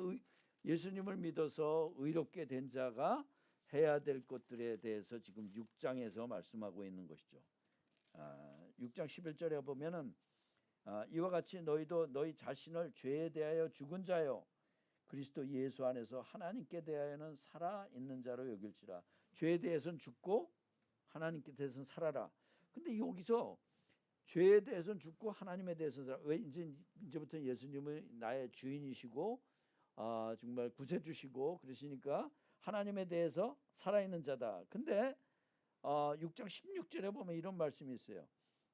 [SPEAKER 1] 예수님을 믿어서 의롭게 된 자가 해야 될 것들에 대해서 지금 6장에서 말씀하고 있는 것이죠. 6장 11절에 보면은 이와 같이 너희도 너희 자신을 죄에 대하여 죽은 자요 그리스도 예수 안에서 하나님께 대하여는 살아 있는 자로 여길지라. 죄에 대해서는 죽고 하나님께 대해서는 살아라. 근데 여기서 죄에 대해서는 죽고 하나님에 대해서는 살아. 왜? 이제부터 예수님은 나의 주인이시고 정말 구세주시고 그러시니까 하나님에 대해서 살아있는 자다. 근데 6장 16절에 보면 이런 말씀이 있어요.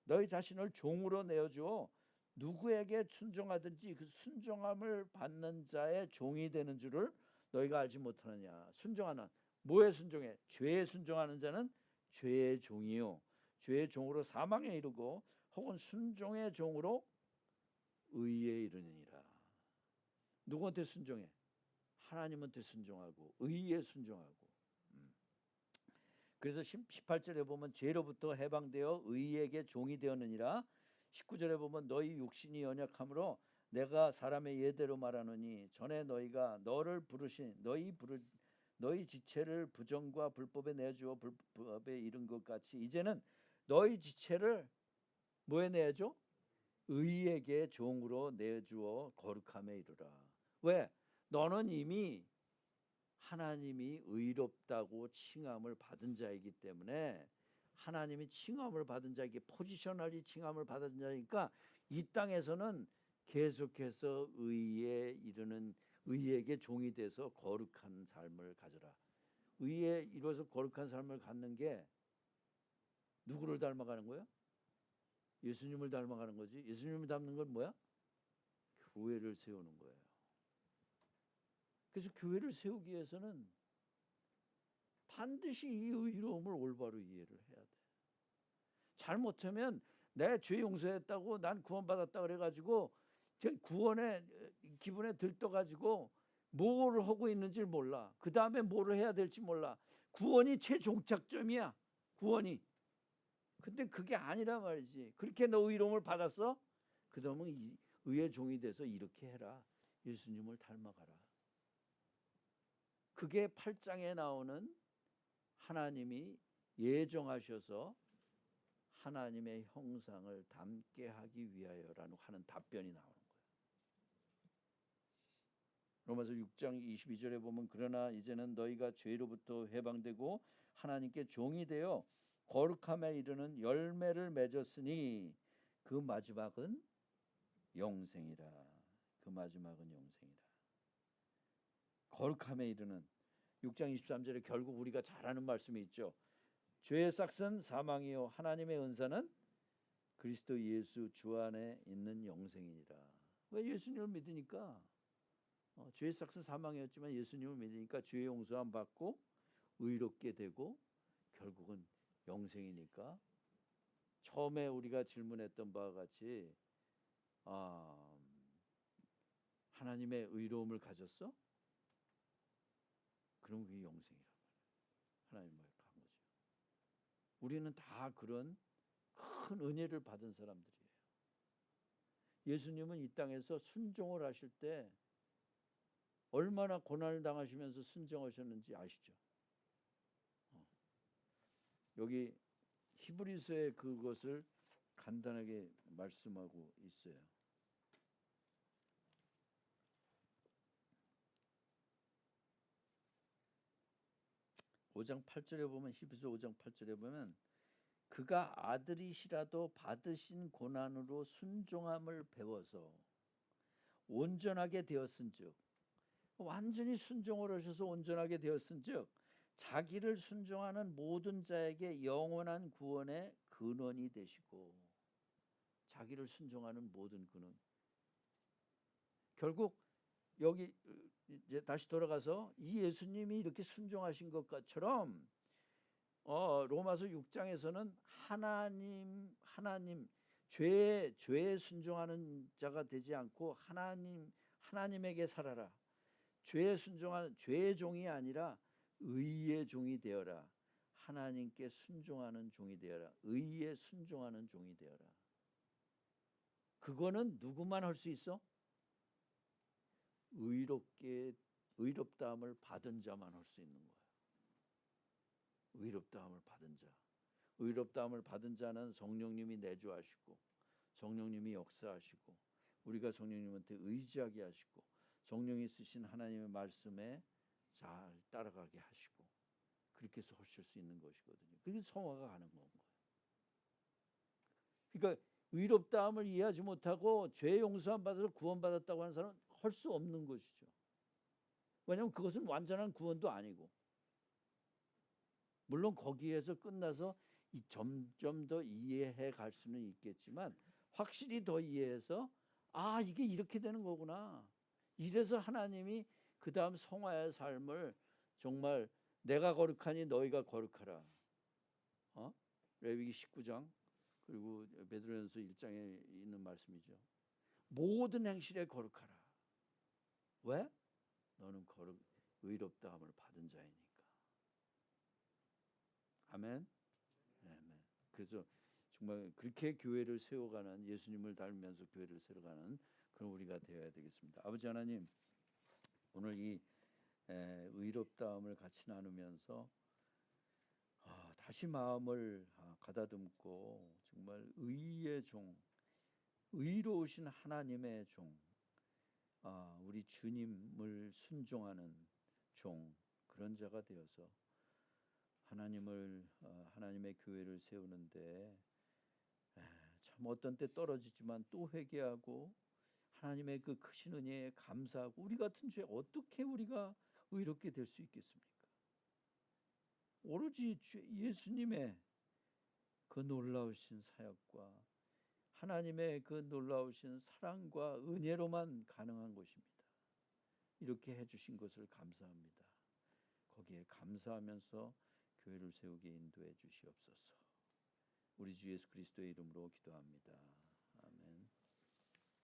[SPEAKER 1] 너희 자신을 종으로 내어주어 누구에게 순종하든지 그 순종함을 받는 자의 종이 되는 줄을 너희가 알지 못하느냐. 순종하는, 뭐에 순종해? 죄에 순종하는 자는 죄의 종이요 죄의 종으로 사망에 이르고 혹은 순종의 종으로 의에 이르느니라. 누구한테 순종해? 하나님한테 순종하고 의에 순종하고. 그래서 18절에 보면 죄로부터 해방되어 의에게 종이 되었느니라. 19절에 보면 너희 육신이 연약함으로 내가 사람의 예대로 말하노니 전에 너희가 너를 부르신 너희 지체를 부정과 불법에 내주어 불법에 이른 것 같이 이제는 너희 지체를 뭐에 내줘? 의에게 종으로 내주어 거룩함에 이르라. 왜? 너는 이미 하나님이 의롭다고 칭함을 받은 자이기 때문에, 하나님이 칭함을 받은 자에게 포지셔널리 칭함을 받은 자니까 이 땅에서는 계속해서 의에 이르는, 의에게 종이 돼서 거룩한 삶을 가져라. 의에 이루어서 거룩한 삶을 갖는 게 누구를 닮아가는 거야? 예수님을 닮아가는 거지. 예수님을 닮는 건 뭐야? 교회를 세우는 거예요. 그래서 교회를 세우기 위해서는 반드시 이 의로움을 올바로 이해를 해야 돼. 잘못하면 내 죄 용서했다고 난 구원받았다 그래가지고 구원의 기분에 들떠가지고 뭐를 하고 있는지 몰라. 그 다음에 뭐를 해야 될지 몰라. 구원이 최종착점이야. 구원이. 근데 그게 아니란 말이지. 그렇게 너 의로움을 받았어? 그러면 의의 종이 돼서 이렇게 해라. 예수님을 닮아가라. 그게 8장에 나오는 하나님이 예정하셔서 하나님의 형상을 닮게 하기 위하여라는 하는 답변이 나오는 거예요. 로마서 6장 22절에 보면 그러나 이제는 너희가 죄로부터 해방되고 하나님께 종이 되어 거룩함에 이르는 열매를 맺었으니 그 마지막은 영생이라. 그 마지막은 영생이라. 거룩함에 이르는 6장 23절에 결국 우리가 잘 아는 말씀이 있죠. 죄의 삭은 사망이요 하나님의 은사는 그리스도 예수 주 안에 있는 영생이니라. 왜? 예수님을 믿으니까. 죄의 삭은 사망이었지만 예수님을 믿으니까 죄의 용서함 받고 의롭게 되고 결국은 영생이니까. 처음에 우리가 질문했던 바와 같이 하나님의 의로움을 가졌어? 그럼 그게 영생이란 말이에요. 하나님을 간 거죠. 우리는 다 그런 큰 은혜를 받은 사람들이에요. 예수님은 이 땅에서 순종을 하실 때 얼마나 고난을 당하시면서 순종하셨는지 아시죠? 여기 히브리서에 그것을 간단하게 말씀하고 있어요. 5장 8절에 보면, 히브리서 5장 8절에 보면 그가 아들이시라도 받으신 고난으로 순종함을 배워서 온전하게 되었은즉, 완전히 순종을 하셔서 온전하게 되었은즉 자기를 순종하는 모든 자에게 영원한 구원의 근원이 되시고. 자기를 순종하는 모든 근원. 결국 여기 이제 다시 돌아가서 이 예수님이 이렇게 순종하신 것처럼 로마서 6장에서는 하나님 죄에 순종하는 자가 되지 않고 하나님에게 살아라. 죄에 순종하는 죄의 종이 아니라 의의 종이 되어라. 하나님께 순종하는 종이 되어라. 의에 순종하는 종이 되어라. 그거는 누구만 할 수 있어? 의롭다함을 받은 자만 할 수 있는 거야. 의롭다함을 받은 자. 의롭다함을 받은 자는 성령님이 내주하시고 성령님이 역사하시고 우리가 성령님한테 의지하게 하시고 성령이 쓰신 하나님의 말씀에 잘 따라가게 하시고 그렇게 해서 하실 수 있는 것이거든요. 그게 성화가 가능한 거예요. 그러니까 의롭다함을 이해하지 못하고 죄 용서함 받아서 구원받았다고 하는 사람은 할 수 없는 것이죠. 왜냐하면 그것은 완전한 구원도 아니고 물론 거기에서 끝나서 점점 더 이해해 갈 수는 있겠지만 확실히 더 이해해서 이게 이렇게 되는 거구나. 이래서 하나님이 그 다음 성화의 삶을 정말 내가 거룩하니 너희가 거룩하라. 레위기 19장 그리고 베드로전서 1장에 있는 말씀이죠. 모든 행실에 거룩하라. 왜? 너는 의롭다함을 받은 자이니까. 아멘. 아멘. 그래서 정말 그렇게 교회를 세워가는 예수님을 닮으면서 교회를 세워가는 그런 우리가 되어야 되겠습니다. 아버지 하나님, 오늘 이 의롭다함을 같이 나누면서 다시 마음을 가다듬고 정말 의의 종, 의로우신 하나님의 종, 우리 주님을 순종하는 종 그런 자가 되어서 하나님의 교회를 세우는데 참 어떤 때 떨어지지만 또 회개하고 하나님의 그 크신 은혜에 감사하고 우리 같은 죄 어떻게 우리가 의롭게 될 수 있겠습니까? 오로지 예수님의 그 놀라우신 사역과 하나님의 그 놀라우신 사랑과 은혜로만 가능한 것입니다. 이렇게 해주신 것을 감사합니다. 거기에 감사하면서 교회를 세우게 인도해 주시옵소서. 우리 주 예수 그리스도의 이름으로 기도합니다.